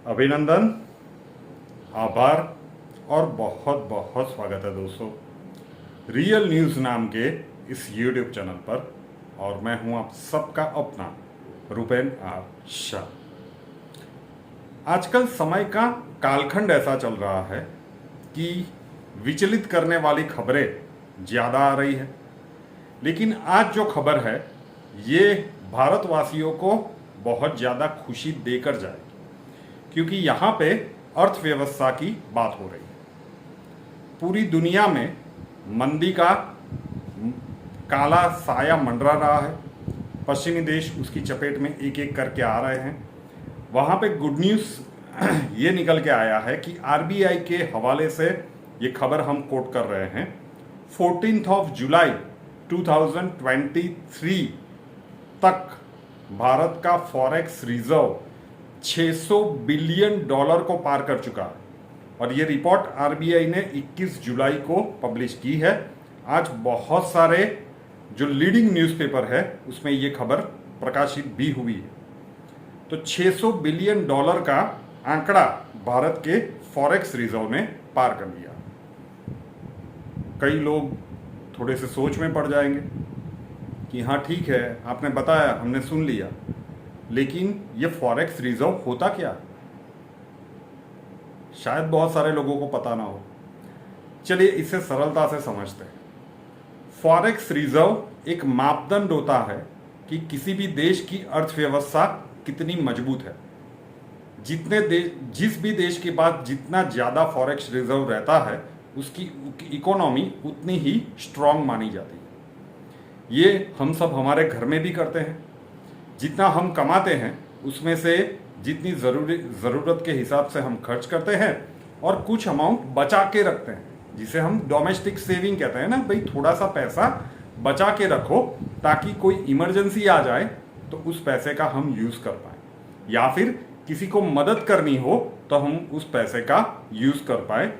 अभिनंदन, आभार और बहुत बहुत स्वागत है दोस्तों रियल न्यूज़ नाम के इस यूट्यूब चैनल पर। और मैं हूं आप सबका अपना रूपेन आर शाह। आजकल समय का कालखंड ऐसा चल रहा है कि विचलित करने वाली खबरें ज़्यादा आ रही है, लेकिन आज जो खबर है ये भारतवासियों को बहुत ज़्यादा खुशी देकर जाएगी, क्योंकि यहाँ पे अर्थव्यवस्था की बात हो रही है। पूरी दुनिया में मंदी का काला साया मंडरा रहा है। पश्चिमी देश उसकी चपेट में एक एक करके आ रहे हैं। वहाँ पे गुड न्यूज़ ये निकल के आया है कि आरबीआई के हवाले से ये खबर हम कोट कर रहे हैं। 14 जुलाई 2023 तक भारत का फॉरेक्स रिजर्व $600 बिलियन को पार कर चुका है, और ये रिपोर्ट आरबीआई ने 21 जुलाई को पब्लिश की है। आज बहुत सारे जो लीडिंग न्यूज़पेपर है उसमें ये खबर प्रकाशित भी हुई है। तो $600 बिलियन का आंकड़ा भारत के फॉरेक्स रिजर्व ने पार कर लिया। कई लोग थोड़े से सोच में पड़ जाएंगे कि हाँ ठीक है, आपने बताया, हमने सुन लिया, लेकिन ये फॉरेक्स रिजर्व होता क्या? शायद बहुत सारे लोगों को पता ना हो। चलिए इसे सरलता से समझते हैं। फॉरेक्स रिजर्व एक मापदंड होता है कि किसी भी देश की अर्थव्यवस्था कितनी मजबूत है। जिस भी देश के पास जितना ज़्यादा फॉरेक्स रिजर्व रहता है उसकी इकोनॉमी उतनी ही स्ट्रांग मानी जाती है। ये हम सब हमारे घर में भी करते हैं। जितना हम कमाते हैं उसमें से जितनी ज़रूरत के हिसाब से हम खर्च करते हैं और कुछ अमाउंट बचा के रखते हैं, जिसे हम डोमेस्टिक सेविंग कहते हैं ना। भाई थोड़ा सा पैसा बचा के रखो ताकि कोई इमरजेंसी आ जाए तो उस पैसे का हम यूज़ कर पाएँ, या फिर किसी को मदद करनी हो तो हम उस पैसे का यूज़ कर पाए।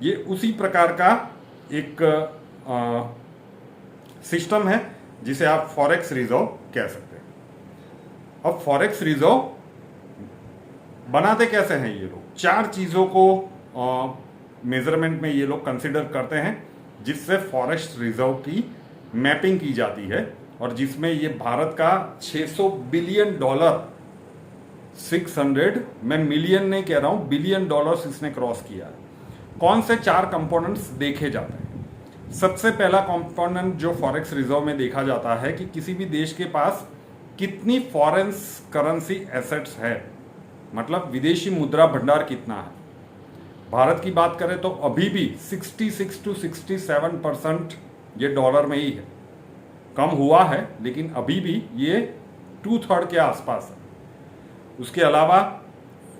ये उसी प्रकार का एक सिस्टम है जिसे आप फॉरेक्स रिजर्व कह सकते हैं। अब फॉरेक्स रिजर्व बनाते कैसे हैं ये लोग? 4 चीज़ों को मेजरमेंट में ये लोग कंसिडर करते हैं, जिससे फॉरेक्स रिजर्व की मैपिंग की जाती है, और जिसमें ये भारत का $600 बिलियन 600, मैं मिलियन नहीं कह रहा हूँ, बिलियन डॉलर्स इसने क्रॉस किया है। कौन से 4 कंपोनेंट्स देखे जाते हैं? सबसे पहला कंपोनेंट जो फॉरेक्स रिजर्व में देखा जाता है कि किसी भी देश के पास कितनी फॉरेन करेंसी एसेट्स है, मतलब विदेशी मुद्रा भंडार कितना है। भारत की बात करें तो अभी भी 66 to 67% ये डॉलर में ही है। कम हुआ है, लेकिन अभी भी ये 2/3 के आसपास है। उसके अलावा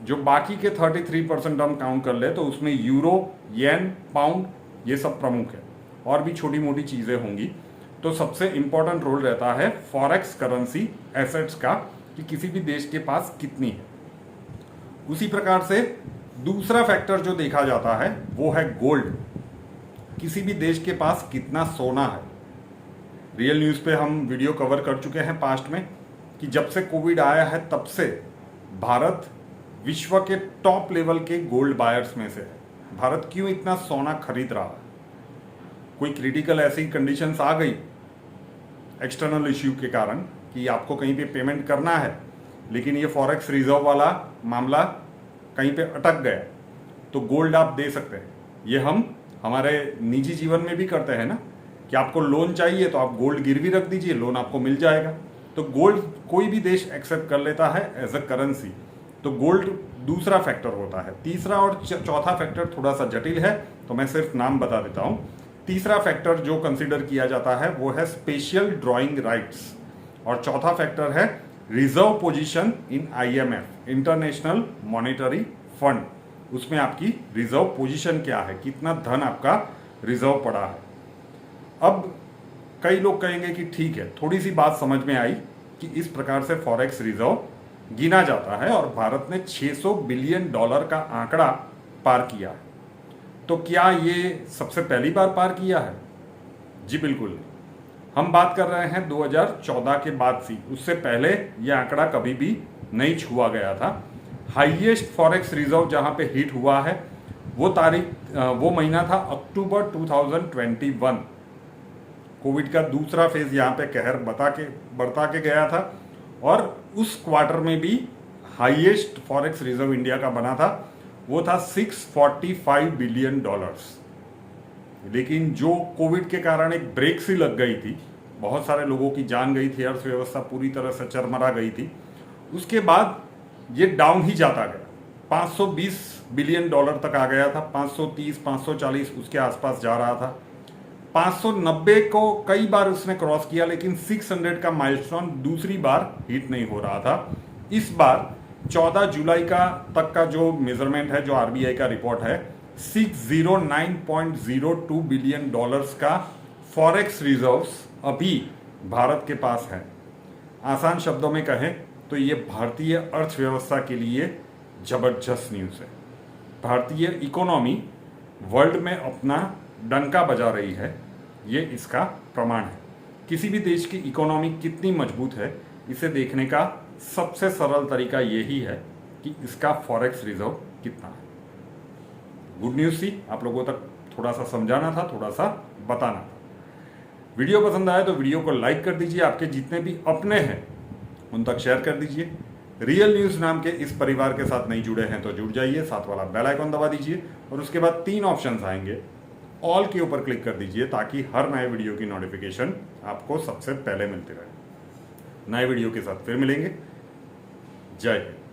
जो बाकी के 33% हम काउंट कर ले तो उसमें यूरो, येन, पाउंड ये सब प्रमुख है, और भी छोटी मोटी चीज़ें होंगी। तो सबसे इंपॉर्टेंट रोल रहता है फॉरेक्स करेंसी एसेट्स का, कि किसी भी देश के पास कितनी है। उसी प्रकार से दूसरा फैक्टर जो देखा जाता है वो है गोल्ड। किसी भी देश के पास कितना सोना है। रियल न्यूज़ पे हम वीडियो कवर कर चुके हैं पास्ट में कि जब से कोविड आया है तब से भारत विश्व के टॉप लेवल के गोल्ड बायर्स में से है। भारत क्यों इतना सोना खरीद रहा है? कोई क्रिटिकल ऐसी कंडीशंस आ गई एक्सटर्नल इश्यू के कारण कि आपको कहीं पे पेमेंट करना है, लेकिन ये फॉरेक्स रिजर्व वाला मामला कहीं पे अटक गया, तो गोल्ड आप दे सकते हैं। ये हम हमारे निजी जीवन में भी करते हैं ना, कि आपको लोन चाहिए तो आप गोल्ड गिरवी रख दीजिए, लोन आपको मिल जाएगा। तो गोल्ड कोई भी देश एक्सेप्ट कर लेता है एज अ करेंसी। तो गोल्ड दूसरा फैक्टर होता है। तीसरा और चौथा फैक्टर थोड़ा सा जटिल है, तो मैं सिर्फ नाम बता देता हूँ। तीसरा फैक्टर जो कंसिडर किया जाता है वो है स्पेशल ड्राइंग राइट्स, और चौथा फैक्टर है reserve position in IMF, international monetary fund. उसमें आपकी रिजर्व पोजीशन क्या है, कितना धन आपका रिजर्व पड़ा है। अब कई लोग कहेंगे कि ठीक है, थोड़ी सी बात समझ में आई कि इस प्रकार से फॉरेक्स रिजर्व गिना जाता है, और भारत ने $600 बिलियन का आंकड़ा पार किया है। तो क्या ये सबसे पहली बार पार किया है? जी बिल्कुल। हम बात कर रहे हैं 2014 के बाद से, उससे पहले यह आंकड़ा कभी भी नहीं छुआ गया था। हाईएस्ट फॉरेक्स रिजर्व जहां पे हिट हुआ है वो महीना था अक्टूबर 2021। कोविड का दूसरा फेज यहाँ पे कहर बरता के गया था और उस क्वार्टर में भी हाईएस्ट फॉरेक्स रिजर्व इंडिया का बना था, वो था $645 बिलियन। लेकिन जो कोविड के कारण एक ब्रेक सी लग गई थी, बहुत सारे लोगों की जान गई थी, अर्थव्यवस्था पूरी तरह से चरमरा गई थी, उसके बाद ये डाउन ही जाता गया। $520 बिलियन तक आ गया था, 530 540 उसके आसपास जा रहा था। 590 को कई बार उसने क्रॉस किया, लेकिन 600 का माइलस्टोन दूसरी बार हिट नहीं हो रहा था। इस बार 14 जुलाई का तक का जो मेजरमेंट है, जो आरबीआई का रिपोर्ट है, $609.02 बिलियन का फॉरेक्स रिजर्व्स अभी भारत के पास है। आसान शब्दों में कहें तो ये भारतीय अर्थव्यवस्था के लिए जबरदस्त न्यूज़ है। भारतीय इकोनॉमी वर्ल्ड में अपना डंका बजा रही है, ये इसका प्रमाण है। किसी भी देश की इकोनॉमी कितनी मजबूत है, इसे देखने का सबसे सरल तरीका यही है कि इसका फॉरेक्स रिजर्व कितना है। गुड न्यूज़ थी, आप लोगों तक थोड़ा सा समझाना था, थोड़ा सा बताना था। वीडियो पसंद आया तो वीडियो को लाइक कर दीजिए, आपके जितने भी अपने हैं उन तक शेयर कर दीजिए। रियल न्यूज़ नाम के इस परिवार के साथ नहीं जुड़े हैं तो जुड़ जाइए, साथ वाला बेल आइकन दबा दीजिए और उसके बाद 3 ऑप्शंस आएंगे, ऑल के ऊपर क्लिक कर दीजिए ताकि हर नए वीडियो की नोटिफिकेशन आपको सबसे पहले मिलती रहे। नए वीडियो के साथ फिर मिलेंगे। जय हिंद।